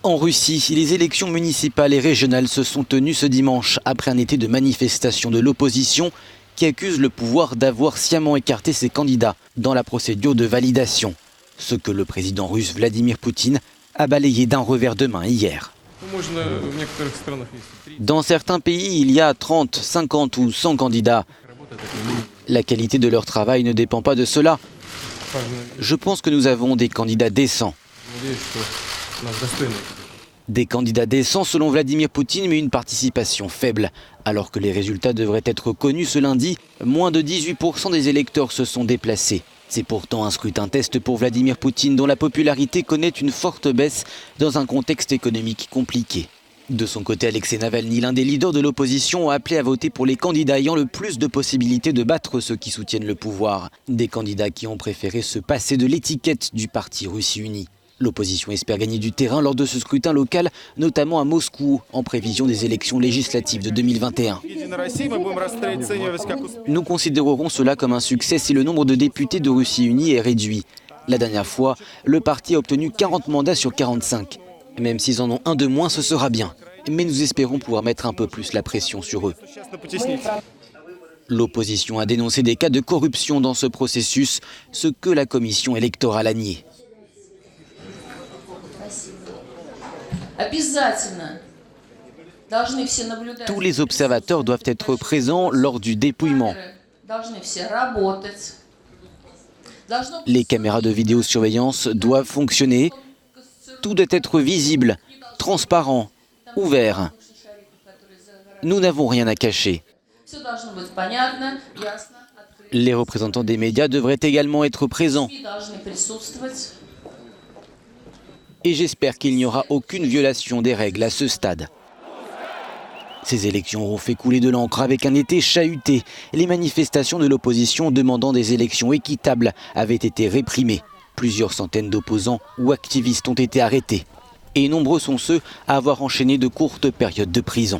En Russie, les élections municipales et régionales se sont tenues ce dimanche après un été de manifestations de l'opposition qui accuse le pouvoir d'avoir sciemment écarté ses candidats dans la procédure de validation. Ce que le président russe Vladimir Poutine a balayé d'un revers de main hier. Dans certains pays, il y a 30, 50 ou 100 candidats. La qualité de leur travail ne dépend pas de cela. Je pense que nous avons des candidats décents. Des candidats décents selon Vladimir Poutine, mais une participation faible. Alors que les résultats devraient être connus ce lundi, moins de 18% des électeurs se sont déplacés. C'est pourtant un scrutin test pour Vladimir Poutine, dont la popularité connaît une forte baisse dans un contexte économique compliqué. De son côté, Alexei Navalny, l'un des leaders de l'opposition, a appelé à voter pour les candidats ayant le plus de possibilités de battre ceux qui soutiennent le pouvoir. Des candidats qui ont préféré se passer de l'étiquette du parti Russie Unie. L'opposition espère gagner du terrain lors de ce scrutin local, notamment à Moscou, en prévision des élections législatives de 2021. Nous considérerons cela comme un succès si le nombre de députés de Russie Unie est réduit. La dernière fois, le parti a obtenu 40 mandats sur 45. Même s'ils en ont un de moins, ce sera bien. Mais nous espérons pouvoir mettre un peu plus la pression sur eux. L'opposition a dénoncé des cas de corruption dans ce processus, ce que la commission électorale a nié. Tous les observateurs doivent être présents lors du dépouillement. Les caméras de vidéosurveillance doivent fonctionner. Tout doit être visible, transparent, ouvert. Nous n'avons rien à cacher. Les représentants des médias devraient également être présents. Et j'espère qu'il n'y aura aucune violation des règles à ce stade. Ces élections auront fait couler de l'encre avec un été chahuté. Les manifestations de l'opposition demandant des élections équitables avaient été réprimées. Plusieurs centaines d'opposants ou activistes ont été arrêtés. Et nombreux sont ceux à avoir enchaîné de courtes périodes de prison.